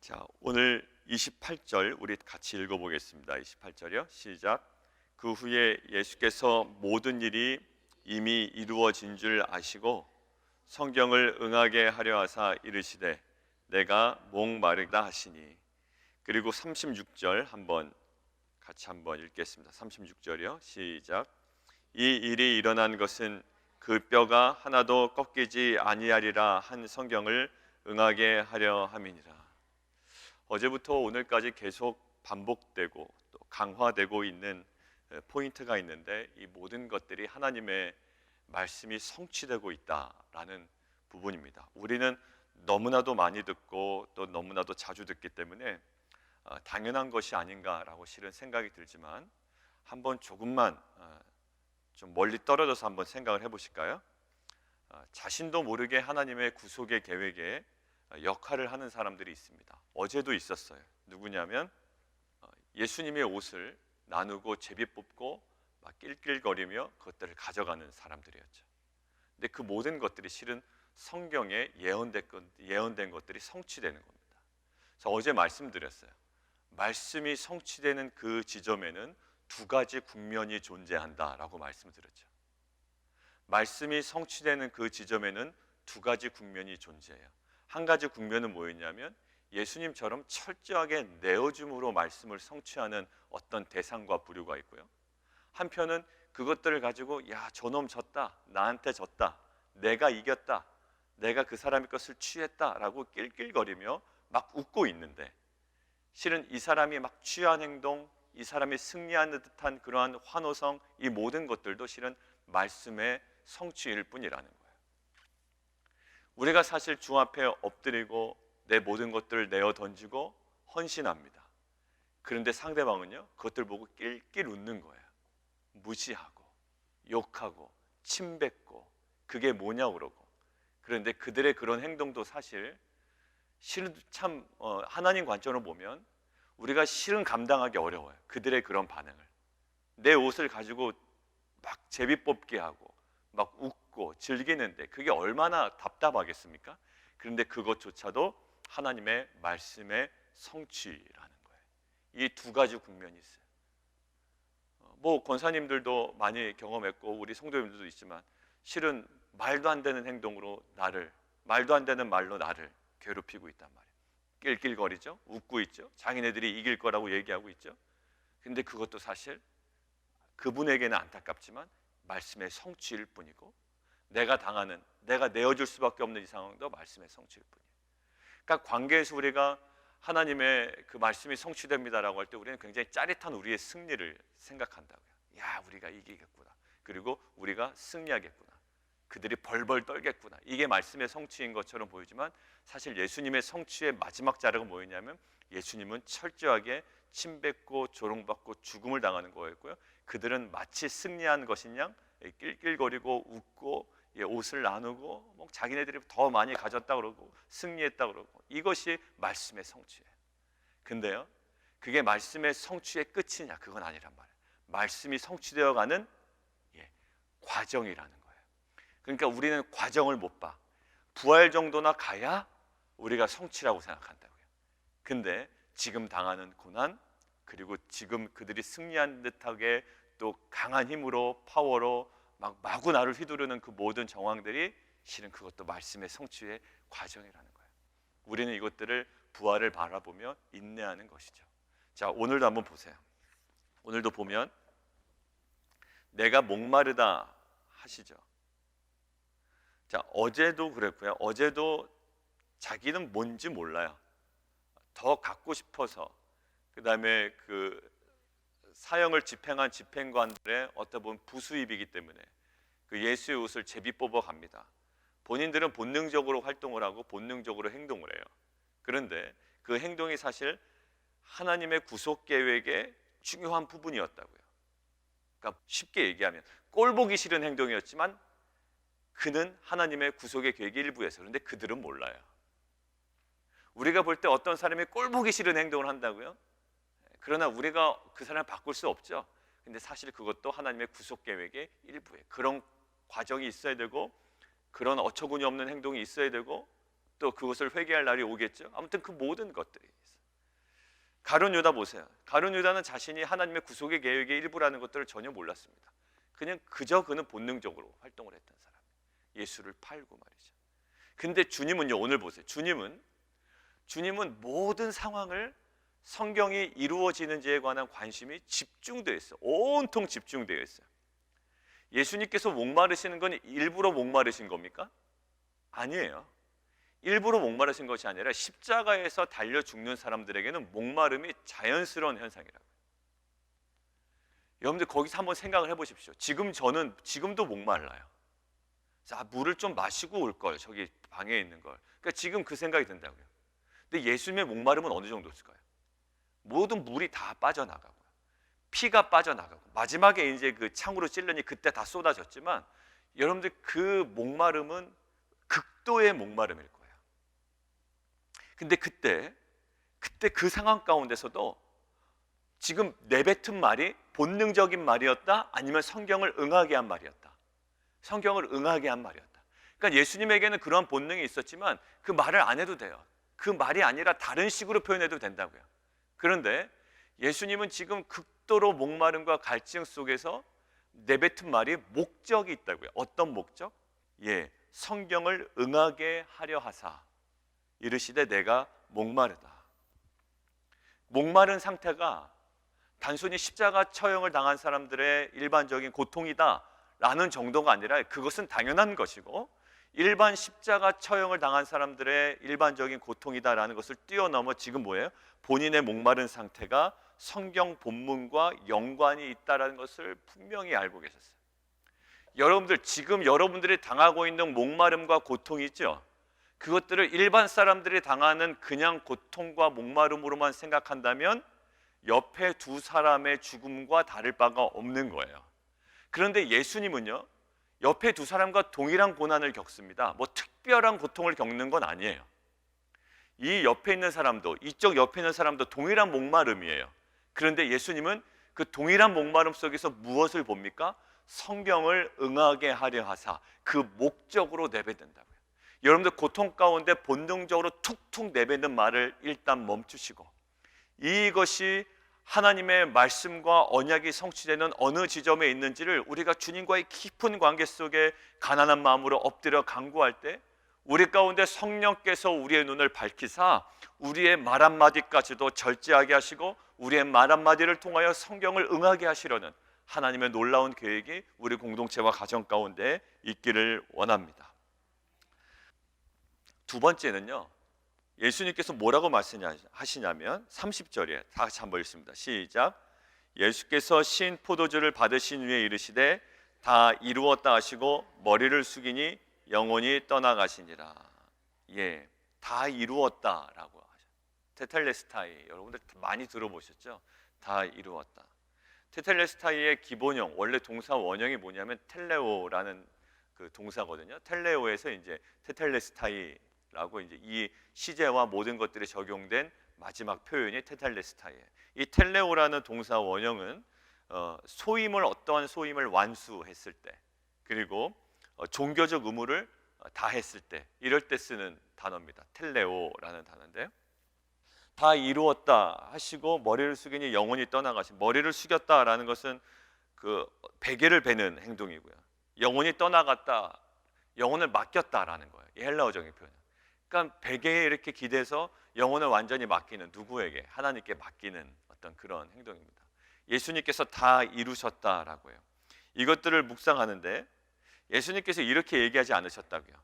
자, 오늘 28절 우리 같이 읽어보겠습니다. 28절이요. 시작. 그 후에 예수께서 모든 일이 이미 이루어진 줄 아시고 성경을 응하게 하려 하사 이르시되 내가 목마르다 하시니. 그리고 36절 같이 한번 읽겠습니다. 36절이요. 시작. 이 일이 일어난 것은 그 뼈가 하나도 꺾이지 아니하리라 한 성경을 응하게 하려 함이니라. 어제부터 오늘까지 계속 반복되고 또 강화되고 있는 포인트가 있는데, 이 모든 것들이 하나님의 말씀이 성취되고 있다라는 부분입니다. 우리는 너무나도 많이 듣고 또 너무나도 자주 듣기 때문에 당연한 것이 아닌가라고 실은 생각이 들지만, 한번 조금만 좀 멀리 떨어져서 한번 생각을 해보실까요? 자신도 모르게 하나님의 구속의 계획에 역할을 하는 사람들이 있습니다. 어제도 있었어요. 누구냐면 예수님의 옷을 나누고 제비 뽑고 막 낄낄거리며 그것들을 가져가는 사람들이었죠. 근데 그 모든 것들이 실은 성경에 예언된 것들이 성취되는 겁니다. 그래서 어제 말씀드렸어요. 말씀이 성취되는 그 지점에는 두 가지 국면이 존재한다라고 말씀드렸죠. 말씀이 성취되는 그 지점에는 두 가지 국면이 존재해요. 한 가지 국면은 뭐였냐면, 예수님처럼 철저하게 내어줌으로 말씀을 성취하는 어떤 대상과 부류가 있고요. 한편은 그것들을 가지고 야, 저놈 졌다, 나한테 졌다, 내가 이겼다, 내가 그 사람의 것을 취했다라고 낄낄거리며 막 웃고 있는데, 실은 이 사람이 막 취한 행동, 이 사람이 승리하는 듯한 그러한 환호성, 이 모든 것들도 실은 말씀의 성취일 뿐이라는 거예요. 우리가 사실 주 앞에 엎드리고 내 모든 것들을 내어 던지고 헌신합니다. 그런데 상대방은요, 그것들 보고 낄낄 웃는 거예요. 무시하고 욕하고 침뱉고 그게 뭐냐고 그러고. 그런데 그들의 그런 행동도 사실 참 하나님 관점으로 보면 우리가 실은 감당하기 어려워요. 그들의 그런 반응을. 내 옷을 가지고 막 제비 뽑기 하고 막 웃고 즐기는데 그게 얼마나 답답하겠습니까? 그런데 그것조차도 하나님의 말씀의 성취라는 거예요. 이 두 가지 국면이 있어요. 뭐 권사님들도 많이 경험했고 우리 성도님들도 있지만, 실은 말도 안 되는 행동으로 말도 안 되는 말로 나를 괴롭히고 있단 말이에요. 낄낄거리죠. 웃고 있죠. 자기네들이 이길 거라고 얘기하고 있죠. 근데 그것도 사실 그분에게는 안타깝지만 말씀의 성취일 뿐이고, 내가 내어줄 수밖에 없는 이 상황도 말씀의 성취일 뿐이에요. 그러니까 관계에서 우리가 하나님의 그 말씀이 성취됩니다라고 할 때 우리는 굉장히 짜릿한 우리의 승리를 생각한다고요. 야, 우리가 이기겠구나. 그리고 우리가 승리하겠구나. 그들이 벌벌 떨겠구나. 이게 말씀의 성취인 것처럼 보이지만, 사실 예수님의 성취의 마지막 자료가 뭐였냐면, 예수님은 철저하게 침뱉고 조롱받고 죽음을 당하는 거였고요. 그들은 마치 승리한 것인 양 낄낄거리고 웃고 옷을 나누고 뭐 자기네들이 더 많이 가졌다 그러고 승리했다 그러고, 이것이 말씀의 성취예요. 근데요, 그게 말씀의 성취의 끝이냐? 그건 아니란 말이에요. 말씀이 성취되어가는 과정이라는 거예요. 그러니까 우리는 과정을 못 봐. 부활 정도나 가야 우리가 성취라고 생각한다고요. 근데 지금 당하는 고난, 그리고 지금 그들이 승리한 듯하게 또 강한 힘으로 파워로 막 마구 나를 휘두르는 그 모든 정황들이 실은 그것도 말씀의 성취의 과정이라는 거예요. 우리는 이것들을 부활을 바라보며 인내하는 것이죠. 자, 오늘도 한번 보세요. 오늘도 보면 내가 목마르다 하시죠. 자, 어제도 그랬고요. 어제도 자기는 뭔지 몰라요. 더 갖고 싶어서, 그 다음에 그 사형을 집행한 집행관들의 어떤 보면 부수입이기 때문에 그 예수의 옷을 제비 뽑아 갑니다. 본인들은 본능적으로 활동을 하고 본능적으로 행동을 해요. 그런데 그 행동이 사실 하나님의 구속 계획의 중요한 부분이었다고요. 그러니까 쉽게 얘기하면 꼴 보기 싫은 행동이었지만 그는 하나님의 구속의 계획의 일부에서, 그런데 그들은 몰라요. 우리가 볼 때 어떤 사람이 꼴 보기 싫은 행동을 한다고요? 그러나 우리가 그 사람을 바꿀 수 없죠. 근데 사실 그것도 하나님의 구속 계획의 일부예요. 그런 과정이 있어야 되고, 그런 어처구니 없는 행동이 있어야 되고, 또 그것을 회개할 날이 오겠죠. 아무튼 그 모든 것들이 있어요. 가룟 유다 보세요. 가룟 유다는 자신이 하나님의 구속의 계획의 일부라는 것들을 전혀 몰랐습니다. 그냥 그는 본능적으로 활동을 했던 사람. 예수를 팔고 말이죠. 근데 주님은요, 오늘 보세요. 주님은 모든 상황을 성경이 이루어지는지에 관한 관심이 집중되어 있어요. 온통 집중되어 있어요. 예수님께서 목마르시는 건 일부러 목마르신 겁니까? 아니에요. 일부러 목마르신 것이 아니라 십자가에서 달려 죽는 사람들에게는 목마름이 자연스러운 현상이라고요. 여러분들 거기서 한번 생각을 해보십시오. 지금도 목말라요. 자, 물을 좀 마시고 올 걸, 저기 방에 있는 걸. 그러니까 지금 그 생각이 든다고요. 근데 예수님의 목마름은 어느 정도였을까요? 모든 물이 다 빠져나가고요. 피가 빠져나가고 마지막에 이제 그 창으로 찔르니 그때 다 쏟아졌지만 여러분들 그 목마름은 극도의 목마름일 거예요. 근데 그때 그 상황 가운데서도 지금 내뱉은 말이 본능적인 말이었다? 아니면 성경을 응하게 한 말이었다? 성경을 응하게 한 말이었다. 그러니까 예수님에게는 그러한 본능이 있었지만 그 말을 안 해도 돼요. 그 말이 아니라 다른 식으로 표현해도 된다고요. 그런데 예수님은 지금 극도로 목마름과 갈증 속에서 내뱉은 말이 목적이 있다고요. 어떤 목적? 성경을 응하게 하려 하사 이르시되 내가 목마르다. 목마른 상태가 단순히 십자가 처형을 당한 사람들의 일반적인 고통이다 라는 정도가 아니라 그것은 당연한 것이고 일반 십자가 처형을 당한 사람들의 일반적인 고통이다라는 것을 뛰어넘어 지금 뭐예요? 본인의 목마른 상태가 성경 본문과 연관이 있다는 것을 분명히 알고 계셨어요. 여러분들 지금 여러분들이 당하고 있는 목마름과 고통이 있죠? 그것들을 일반 사람들이 당하는 그냥 고통과 목마름으로만 생각한다면 옆에 두 사람의 죽음과 다를 바가 없는 거예요. 그런데 예수님은요, 옆에 두 사람과 동일한 고난을 겪습니다. 뭐 특별한 고통을 겪는 건 아니에요. 이 옆에 있는 사람도, 이쪽 옆에 있는 사람도 동일한 목마름이에요. 그런데 예수님은 그 동일한 목마름 속에서 무엇을 봅니까? 성경을 응하게 하려 하사 그 목적으로 내뱉는다고요. 여러분들 고통 가운데 본능적으로 툭툭 내뱉는 말을 일단 멈추시고 이것이 하나님의 말씀과 언약이 성취되는 어느 지점에 있는지를 우리가 주님과의 깊은 관계 속에 가난한 마음으로 엎드려 간구할 때 우리 가운데 성령께서 우리의 눈을 밝히사 우리의 말 한마디까지도 절제하게 하시고 우리의 말 한마디를 통하여 성경을 응하게 하시려는 하나님의 놀라운 계획이 우리 공동체와 가정 가운데 있기를 원합니다. 두 번째는요, 예수님께서 뭐라고 말씀하시냐면 30절에 다 같이 한번 읽습니다. 시작. 예수께서 신 포도주를 받으신 후에 이르시되 다 이루었다 하시고 머리를 숙이니 영혼이 떠나가시니라. 다 이루었다라고 하셨어요. 테텔레스타이, 여러분들 많이 들어보셨죠? 다 이루었다. 테텔레스타이의 기본형, 원래 동사 원형이 뭐냐면 텔레오라는 그 동사거든요. 텔레오에서 이제 테텔레스타이라고 이제 이 시제와 모든 것들이 적용된 마지막 표현이 테텔레스타이예요. 이 텔레오라는 동사 원형은 소임을 어떠한 소임을 완수했을 때, 그리고 종교적 의무를 다했을 때, 이럴 때 쓰는 단어입니다. 텔레오라는 단어인데요. 다 이루었다 하시고 머리를 숙이니 영혼이 떠나가신, 머리를 숙였다라는 것은 그 베개를 베는 행동이고요. 영혼이 떠나갔다, 영혼을 맡겼다라는 거예요. 이 헬라어적인 표현. 그러니까 베개에 이렇게 기대서 영혼을 완전히 맡기는, 누구에게? 하나님께 맡기는 어떤 그런 행동입니다. 예수님께서 다 이루셨다라고 해요. 이것들을 묵상하는데 예수님께서 이렇게 얘기하지 않으셨다고요.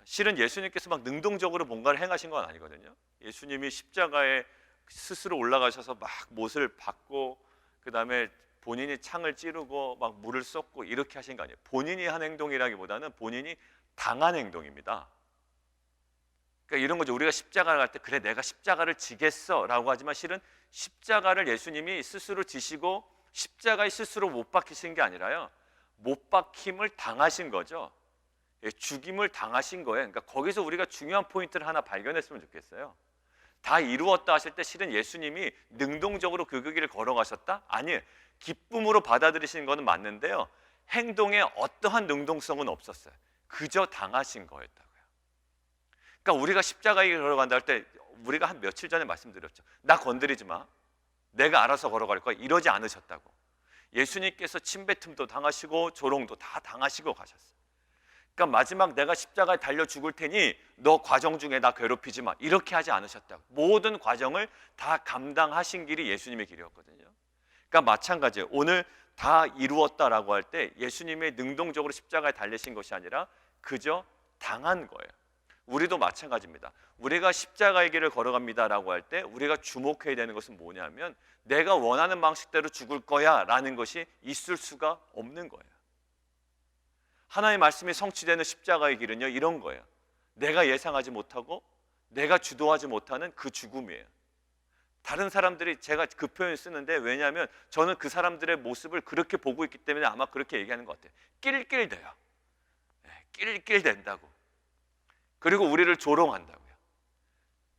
실은 예수님께서 막 능동적으로 뭔가를 행하신 건 아니거든요. 예수님이 십자가에 스스로 올라가셔서 막 못을 받고 그 다음에 본인이 창을 찌르고 막 물을 쏟고 이렇게 하신 거 아니에요. 본인이 한 행동이라기보다는 본인이 당한 행동입니다. 그러니까 이런 거죠. 우리가 십자가를 갈 때 그래 내가 십자가를 지겠어 라고 하지만 실은 십자가를 예수님이 스스로 지시고 십자가에 스스로 못 박히신 게 아니라요, 못 박힘을 당하신 거죠. 죽임을 당하신 거예요. 그러니까 거기서 우리가 중요한 포인트를 하나 발견했으면 좋겠어요. 다 이루었다 하실 때 실은 예수님이 능동적으로 그 길을 걸어가셨다? 아니에요. 기쁨으로 받아들이신 거는 맞는데요, 행동에 어떠한 능동성은 없었어요. 그저 당하신 거였다고요. 그러니까 우리가 십자가에 걸어간다 할 때 우리가 한 며칠 전에 말씀드렸죠. 나 건드리지 마. 내가 알아서 걸어갈 거야. 이러지 않으셨다고. 예수님께서 침뱉음도 당하시고 조롱도 다 당하시고 가셨어요. 그러니까 마지막 내가 십자가에 달려 죽을 테니 너 과정 중에 나 괴롭히지 마. 이렇게 하지 않으셨다고. 모든 과정을 다 감당하신 길이 예수님의 길이었거든요. 그러니까 마찬가지예요. 오늘 다 이루었다라고 할 때 예수님의 능동적으로 십자가에 달리신 것이 아니라 그저 당한 거예요. 우리도 마찬가지입니다. 우리가 십자가의 길을 걸어갑니다라고 할 때 우리가 주목해야 되는 것은 뭐냐면 내가 원하는 방식대로 죽을 거야 라는 것이 있을 수가 없는 거예요. 하나님의 말씀이 성취되는 십자가의 길은요, 이런 거예요. 내가 예상하지 못하고 내가 주도하지 못하는 그 죽음이에요. 다른 사람들이, 제가 그 표현을 쓰는데 왜냐하면 저는 그 사람들의 모습을 그렇게 보고 있기 때문에 아마 그렇게 얘기하는 것 같아요. 낄낄대요. 낄낄댄다고. 그리고 우리를 조롱한다고요.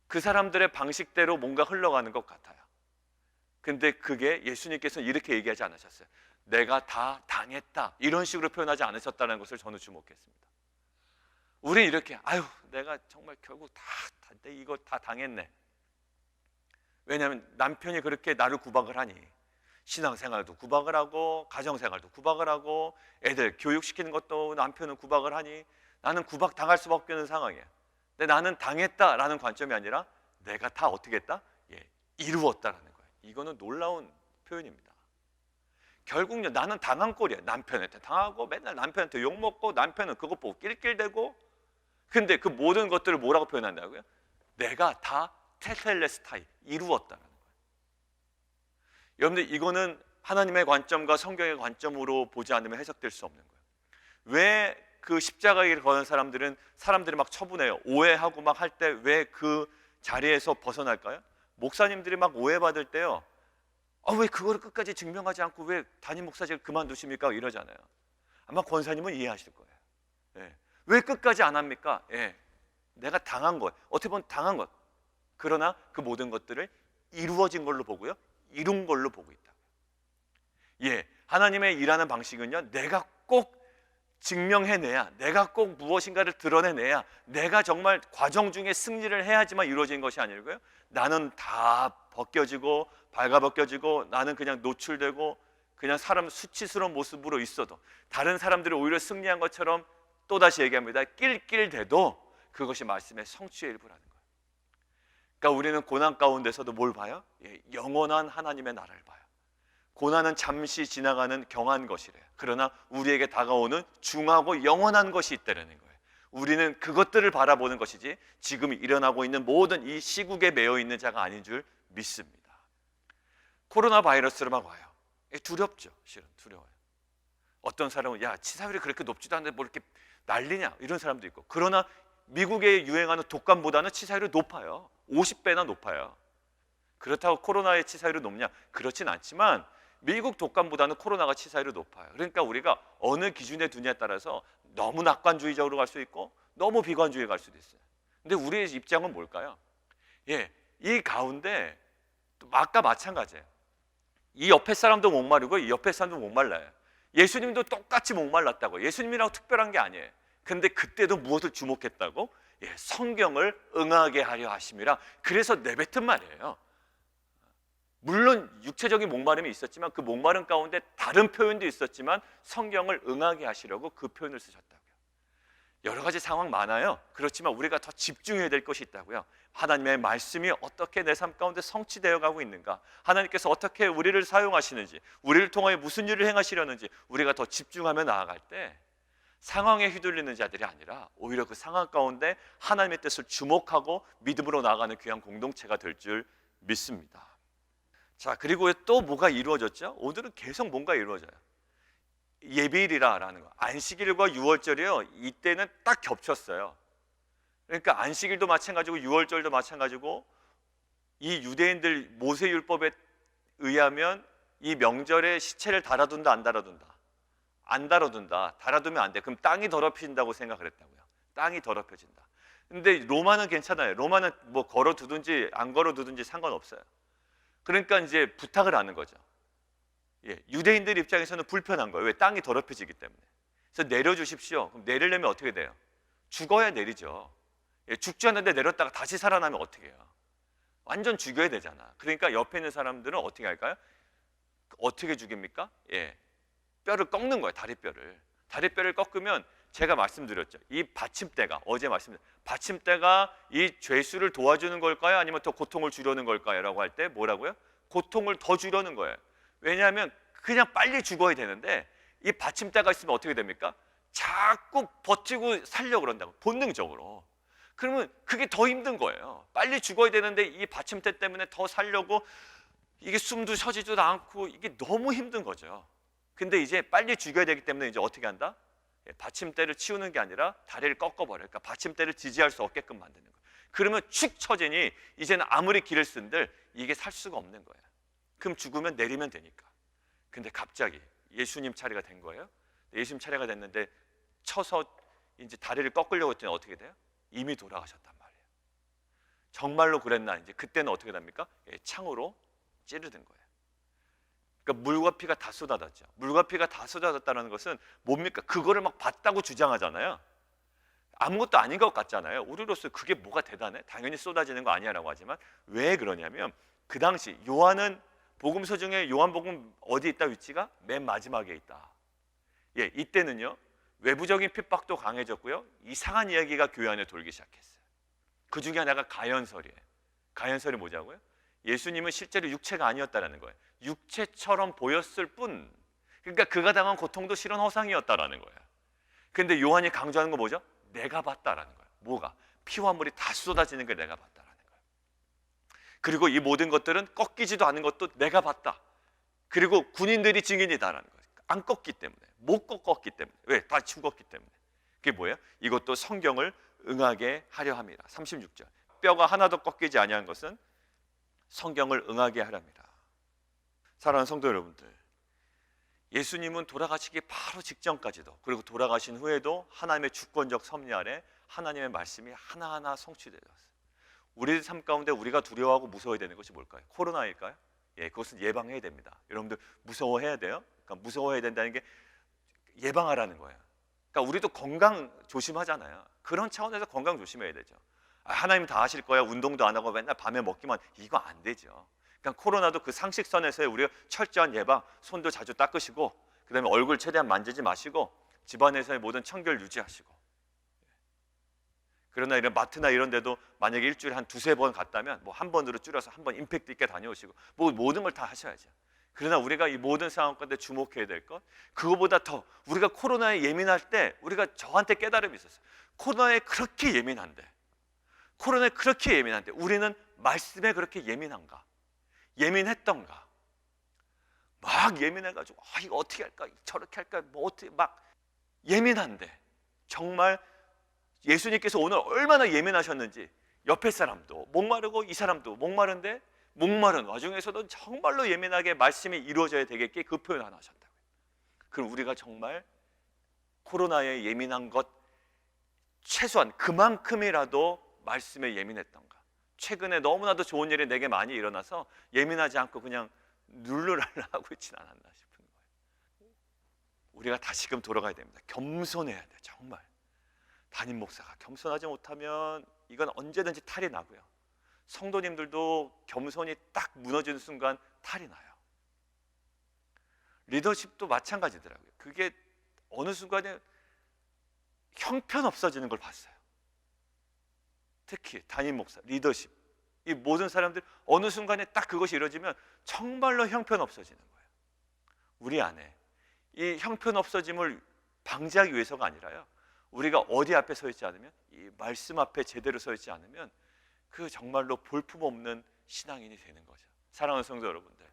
그 사람들의 방식대로 뭔가 흘러가는 것 같아요. 근데 그게 예수님께서는 이렇게 얘기하지 않으셨어요. 내가 다 당했다, 이런 식으로 표현하지 않으셨다는 것을 저는 주목했습니다. 우리는 이렇게, 아유 내가 정말 결국 이거 다 당했네. 왜냐하면 남편이 그렇게 나를 구박을 하니, 신앙생활도 구박을 하고 가정생활도 구박을 하고 애들 교육시키는 것도 남편은 구박을 하니 나는 구박 당할 수밖에 없는 상황이에요. 근데 나는 당했다라는 관점이 아니라 내가 다 어떻게 했다? 이루었다라는 거예요. 이거는 놀라운 표현입니다. 결국요, 나는 당한 꼴이에요. 남편한테 당하고 맨날 남편한테 욕먹고 남편은 그것 보고 낄낄대고. 근데 그 모든 것들을 뭐라고 표현한다고요? 내가 다 테텔레스타이, 이루었다는 거예요. 여러분들, 이거는 하나님의 관점과 성경의 관점으로 보지 않으면 해석될 수 없는 거예요. 왜 그 십자가를 거는 사람들이 막 처분해요. 오해하고 막 할 때 왜 그 자리에서 벗어날까요? 목사님들이 막 오해받을 때요, 왜 그거를 끝까지 증명하지 않고 왜 담임 목사직을 그만두십니까? 이러잖아요. 아마 권사님은 이해하실 거예요. 왜 끝까지 안 합니까? 내가 당한 거예요. 어떻게 보면 당한 것. 그러나 그 모든 것들을 이루어진 걸로 보고요, 이룬 걸로 보고 있다. 하나님의 일하는 방식은요, 내가 꼭 증명해내야, 내가 꼭 무엇인가를 드러내내야, 내가 정말 과정 중에 승리를 해야지만 이루어진 것이 아니고요, 나는 다 벗겨지고 발가벗겨지고 나는 그냥 노출되고 그냥 사람 수치스러운 모습으로 있어도 다른 사람들이 오히려 승리한 것처럼, 또다시 얘기합니다, 낄낄대도 그것이 말씀의 성취의 일부라는 거예요. 그러니까 우리는 고난 가운데서도 뭘 봐요? 영원한 하나님의 나라를 봐요. 고난은 잠시 지나가는 경한 것이래요. 그러나 우리에게 다가오는 중하고 영원한 것이 있다는 거예요. 우리는 그것들을 바라보는 것이지 지금 일어나고 있는 모든 이 시국에 매여 있는 자가 아닌 줄 믿습니다. 코로나 바이러스로 막 와요. 두렵죠. 실은 두려워요. 어떤 사람은 치사율이 그렇게 높지도 않은데 뭐 이렇게 난리냐, 이런 사람도 있고. 그러나 미국에 유행하는 독감보다는 치사율이 높아요. 50배나 높아요. 그렇다고 코로나의 치사율이 높냐? 그렇진 않지만 미국 독감보다는 코로나가 치사율이 높아요. 그러니까 우리가 어느 기준에 두냐에 따라서 너무 낙관주의적으로 갈 수 있고 너무 비관주의에 갈 수도 있어요. 근데 우리의 입장은 뭘까요? 이 가운데 아까 마찬가지예요. 이 옆에 사람도 목마르고 이 옆에 사람도 목말라요. 예수님도 똑같이 목말랐다고. 예수님이라고 특별한 게 아니에요. 근데 그때도 무엇을 주목했다고? 성경을 응하게 하려 하심이라. 그래서 내뱉은 말이에요. 물론 육체적인 목마름이 있었지만 그 목마름 가운데 다른 표현도 있었지만 성경을 응하게 하시려고 그 표현을 쓰셨다고요. 여러 가지 상황 많아요. 그렇지만 우리가 더 집중해야 될 것이 있다고요. 하나님의 말씀이 어떻게 내 삶 가운데 성취되어 가고 있는가, 하나님께서 어떻게 우리를 사용하시는지, 우리를 통하여 무슨 일을 행하시려는지 우리가 더 집중하며 나아갈 때 상황에 휘둘리는 자들이 아니라 오히려 그 상황 가운데 하나님의 뜻을 주목하고 믿음으로 나아가는 귀한 공동체가 될 줄 믿습니다. 자, 그리고 또 뭐가 이루어졌죠? 오늘은 계속 뭔가 이루어져요. 예비일이라는 거, 안식일과 유월절이요, 이때는 딱 겹쳤어요. 그러니까 안식일도 마찬가지고 유월절도 마찬가지고, 이 유대인들 모세율법에 의하면 이 명절에 시체를 달아둔다 안 달아둔다? 안 달아둔다. 달아두면 안 돼. 그럼 땅이 더럽혀진다고 생각을 했다고요. 땅이 더럽혀진다. 근데 로마는 괜찮아요. 로마는 뭐 걸어두든지 안 걸어두든지 상관없어요. 그러니까 이제 부탁을 하는 거죠. 유대인들 입장에서는 불편한 거예요. 왜? 땅이 더럽혀지기 때문에. 그래서 내려주십시오. 그럼 내리려면 어떻게 돼요? 죽어야 내리죠. 예, 죽지 않는데 내렸다가 다시 살아나면 어떻게 해요? 완전 죽여야 되잖아. 그러니까 옆에 있는 사람들은 어떻게 할까요? 어떻게 죽입니까? 예, 뼈를 꺾는 거예요. 다리뼈를 꺾으면, 제가 말씀드렸죠, 이 받침대가, 어제 받침대가 이 죄수를 도와주는 걸까요? 아니면 더 고통을 주려는 걸까요? 라고 할 때 뭐라고요? 고통을 더 주려는 거예요. 왜냐하면 그냥 빨리 죽어야 되는데 이 받침대가 있으면 어떻게 됩니까? 자꾸 버티고 살려고 그런다고, 본능적으로. 그러면 그게 더 힘든 거예요. 빨리 죽어야 되는데 이 받침대 때문에 더 살려고, 이게 숨도 쉬지도 않고, 이게 너무 힘든 거죠. 근데 이제 빨리 죽여야 되기 때문에 이제 어떻게 한다? 받침대를 치우는 게 아니라 다리를 꺾어버려요. 그러니까 받침대를 지지할 수 없게끔 만드는 거예요. 그러면 축 처지니 이제는 아무리 길을 쓴들 이게 살 수가 없는 거예요. 그럼 죽으면 내리면 되니까. 근데 갑자기 예수님 차례가 된 거예요. 예수님 차례가 됐는데 쳐서 이제 다리를 꺾으려고 했더니 어떻게 돼요? 이미 돌아가셨단 말이에요. 정말로 그랬나? 이제 그때는 어떻게 됩니까? 창으로 찌르는 거예요. 그러니까 물과 피가 다 쏟아졌죠. 물과 피가 다 쏟아졌다는 것은 뭡니까? 그거를 막 봤다고 주장하잖아요. 아무것도 아닌 것 같잖아요. 우리로서 그게 뭐가 대단해? 당연히 쏟아지는 거 아니야라고 하지만, 왜 그러냐면 그 당시 요한은 복음서 중에 요한복음 어디 있다? 위치가 맨 마지막에 있다. 예, 이때는요 외부적인 핍박도 강해졌고요, 이상한 이야기가 교회 안에 돌기 시작했어요. 그 중에 하나가 가연설이에요. 가연설이 뭐냐고요? 예수님은 실제로 육체가 아니었다라는 거예요. 육체처럼 보였을 뿐, 그러니까 그가 당한 고통도 실은 허상이었다라는 거예요. 근데 요한이 강조하는 거 뭐죠? 내가 봤다라는 거예요. 뭐가? 피와 물이 다 쏟아지는 걸 내가 봤다라는 거예요. 그리고 이 모든 것들은 꺾이지도 않은 것도 내가 봤다. 그리고 군인들이 증인이다라는 거예요. 안 꺾기 때문에, 못 꺾었기 때문에. 왜? 다 죽었기 때문에. 그게 뭐예요? 이것도 성경을 응하게 하려 함이라. 36절. 뼈가 하나도 꺾이지 아니한 것은 성경을 응하게 하랍니다. 사랑하는 성도 여러분들, 예수님은 돌아가시기 바로 직전까지도, 그리고 돌아가신 후에도 하나님의 주권적 섭리 아래 하나님의 말씀이 하나하나 성취되었어요. 우리의 삶 가운데 우리가 두려워하고 무서워해야 되는 것이 뭘까요? 코로나일까요? 예, 그것은 예방해야 됩니다. 여러분들 무서워해야 돼요. 그러니까 무서워해야 된다는 게 예방하라는 거예요. 그러니까 우리도 건강 조심하잖아요. 그런 차원에서 건강 조심해야 되죠. 하나님 다 하실 거야, 운동도 안 하고 맨날 밤에 먹기만, 이거 안 되죠. 그러니까 코로나도 그 상식선에서의 우리가 철저한 예방, 손도 자주 닦으시고, 그 다음에 얼굴 최대한 만지지 마시고, 집안에서의 모든 청결 유지하시고. 그러나 이런 마트나 이런 데도 만약에 일주일에 한 두세 번 갔다면 뭐 한 번으로 줄여서 한 번 임팩트 있게 다녀오시고, 뭐 모든 걸 다 하셔야죠. 그러나 우리가 이 모든 상황 가운데 주목해야 될 것, 그거보다 더 우리가 코로나에 예민할 때 우리가 저한테 깨달음이 있었어요. 코로나에 그렇게 예민한데, 우리는 말씀에 그렇게 예민한가? 예민했던가? 막 예민해가지고 이거 어떻게 할까? 저렇게 할까? 뭐 어떻게 막 예민한데, 정말 예수님께서 오늘 얼마나 예민하셨는지, 옆에 사람도 목마르고 이 사람도 목마른데 목마른 와중에서도 정말로 예민하게 말씀이 이루어져야 되겠게 그 표현 하나 하셨다고요. 그럼 우리가 정말 코로나에 예민한 것 최소한 그만큼이라도 말씀에 예민했던가? 최근에 너무나도 좋은 일이 내게 많이 일어나서 예민하지 않고 그냥 룰루랄라 하고 있진 않았나 싶은 거예요. 우리가 다시금 돌아가야 됩니다. 겸손해야 돼요. 정말 담임 목사가 겸손하지 못하면 이건 언제든지 탈이 나고요, 성도님들도 겸손이 딱 무너지는 순간 탈이 나요. 리더십도 마찬가지더라고요. 그게 어느 순간에 형편없어지는 걸 봤어요. 특히 담임 목사, 리더십, 이 모든 사람들 어느 순간에 딱 그것이 이루어지면 정말로 형편없어지는 거예요. 우리 안에 이 형편없어짐을 방지하기 위해서가 아니라요, 우리가 어디 앞에 서 있지 않으면, 이 말씀 앞에 제대로 서 있지 않으면 그 정말로 볼품없는 신앙인이 되는 거죠. 사랑하는 성도 여러분들,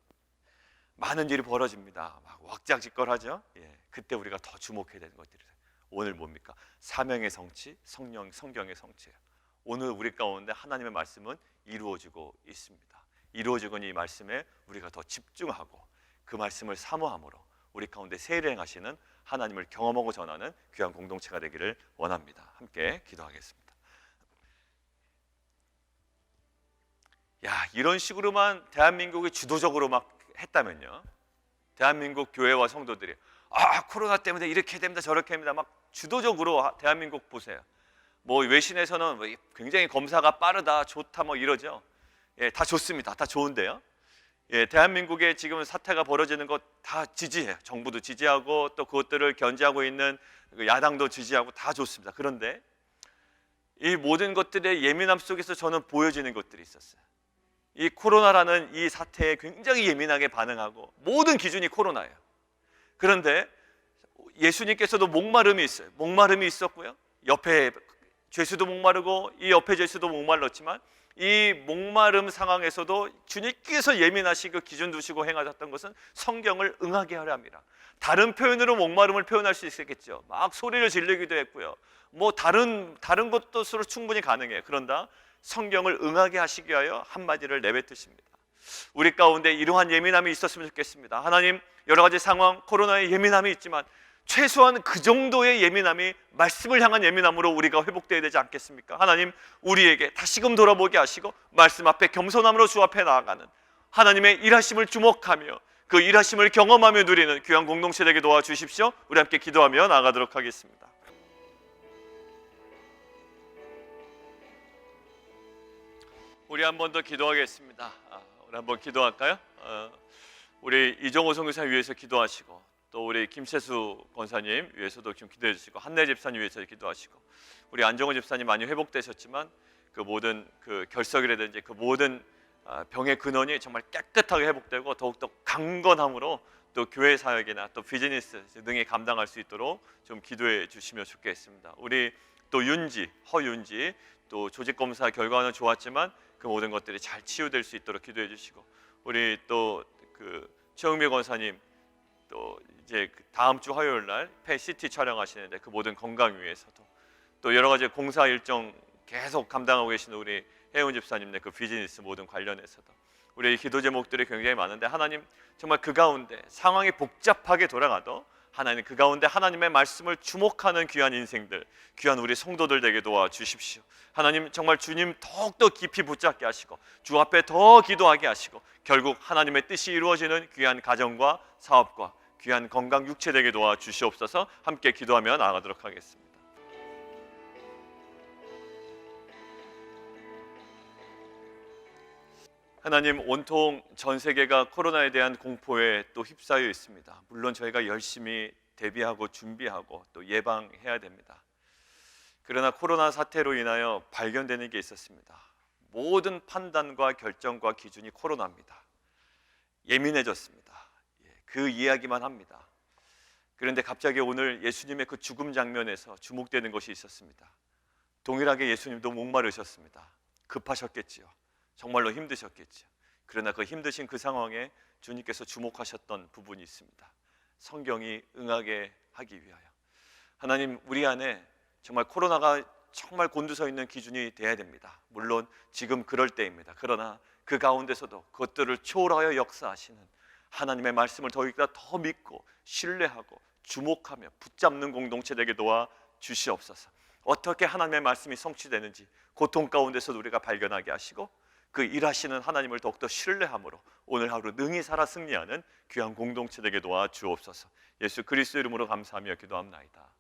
많은 일이 벌어집니다. 막 왁자지껄하죠. 예, 그때 우리가 더 주목해야 되는 것들이에요. 오늘 뭡니까? 사명의 성취, 성경의 성취예요. 오늘 우리 가운데 하나님의 말씀은 이루어지고 있습니다. 이루어지고 있는 이 말씀에 우리가 더 집중하고 그 말씀을 사모함으로 우리 가운데 세례 행하시는 하나님을 경험하고 전하는 귀한 공동체가 되기를 원합니다. 함께 기도하겠습니다. 야, 이런 식으로만 대한민국이 주도적으로 막 했다면요, 대한민국 교회와 성도들이 코로나 때문에 이렇게 됩니다, 저렇게 됩니다, 막 주도적으로 대한민국 보세요. 뭐 외신에서는 뭐 굉장히 검사가 빠르다, 좋다 뭐 이러죠. 예, 다 좋습니다. 다 좋은데요. 예, 대한민국에 지금 사태가 벌어지는 것 다 지지해요. 정부도 지지하고 또 그것들을 견제하고 있는 그 야당도 지지하고 다 좋습니다. 그런데 이 모든 것들의 예민함 속에서 저는 보여지는 것들이 있었어요. 이 코로나라는 이 사태에 굉장히 예민하게 반응하고 모든 기준이 코로나예요. 그런데 예수님께서도 목마름이 있어요. 목마름이 있었고요. 옆에 죄수도 목마르고 이 옆에 죄수도 목말랐지만 이 목마름 상황에서도 주님께서 예민하시고 기준 두시고 행하셨던 것은 성경을 응하게 하려 합니다. 다른 표현으로 목마름을 표현할 수 있겠죠. 막 소리를 지르기도 했고요. 뭐 다른 것도 충분히 가능해요. 그런다 성경을 응하게 하시기 위하여 한마디를 내뱉으십니다. 우리 가운데 이러한 예민함이 있었으면 좋겠습니다. 하나님, 여러 가지 상황, 코로나의 예민함이 있지만 최소한 그 정도의 예민함이 말씀을 향한 예민함으로 우리가 회복되어야 되지 않겠습니까? 하나님, 우리에게 다시금 돌아보게 하시고 말씀 앞에 겸손함으로 주 앞에 나아가는 하나님의 일하심을 주목하며 그 일하심을 경험하며 누리는 귀한 공동체 되게 도와주십시오. 우리 함께 기도하며 나아가도록 하겠습니다. 우리 한 번 더 기도하겠습니다. 우리 한번 기도할까요? 우리 이정호 선교사 위해서 기도하시고 또 우리 김세수 권사님 위해서도 좀 기도해 주시고 한내 집사님 위해서 기도하시고 우리 안정호 집사님 많이 회복되셨지만 그 모든 그 결석이라든지 그 모든 병의 근원이 정말 깨끗하게 회복되고 더욱더 강건함으로 또 교회 사역이나 또 비즈니스 등에 감당할 수 있도록 좀 기도해 주시면 좋겠습니다. 우리 또 허윤지 또 조직검사 결과는 좋았지만 그 모든 것들이 잘 치유될 수 있도록 기도해 주시고 우리 또 그 최영미 권사님 또 이제 다음 주 화요일 날 폐CT 촬영하시는데 그 모든 건강 위해서도 또 여러 가지 공사 일정 계속 감당하고 계시는 우리 혜원 집사님네 그 비즈니스 모든 관련해서도 우리 기도 제목들이 굉장히 많은데 하나님 정말 그 가운데 상황이 복잡하게 돌아가도 하나님 그 가운데 하나님의 말씀을 주목하는 귀한 인생들, 귀한 우리 성도들 되게 도와주십시오. 하나님 정말 주님 더욱더 깊이 붙잡게 하시고 주 앞에 더 기도하게 하시고 결국 하나님의 뜻이 이루어지는 귀한 가정과 사업과 귀한 건강 육체 되게 도와주시옵소서. 함께 기도하며 나아가도록 하겠습니다. 하나님, 온통 전 세계가 코로나에 대한 공포에 또 휩싸여 있습니다. 물론 저희가 열심히 대비하고 준비하고 또 예방해야 됩니다. 그러나 코로나 사태로 인하여 발견되는 게 있었습니다. 모든 판단과 결정과 기준이 코로나입니다. 예민해졌습니다. 그 이야기만 합니다. 그런데 갑자기 오늘 예수님의 그 죽음 장면에서 주목되는 것이 있었습니다. 동일하게 예수님도 목마르셨습니다. 급하셨겠지요. 정말로 힘드셨겠죠. 그러나 그 힘드신 그 상황에 주님께서 주목하셨던 부분이 있습니다. 성경이 응하게 하기 위하여. 하나님, 우리 안에 정말 코로나가 정말 곤두서 있는 기준이 돼야 됩니다. 물론 지금 그럴 때입니다. 그러나 그 가운데서도 그것들을 초월하여 역사하시는 하나님의 말씀을 더 믿고 신뢰하고 주목하며 붙잡는 공동체 되게 도와 주시옵소서. 어떻게 하나님의 말씀이 성취되는지 고통 가운데서도 우리가 발견하게 하시고 그 일하시는 하나님을 더욱더 신뢰함으로 오늘 하루 능히 살아 승리하는 귀한 공동체 되게 도와 주옵소서. 예수 그리스도 이름으로 감사하며 기도합나이다.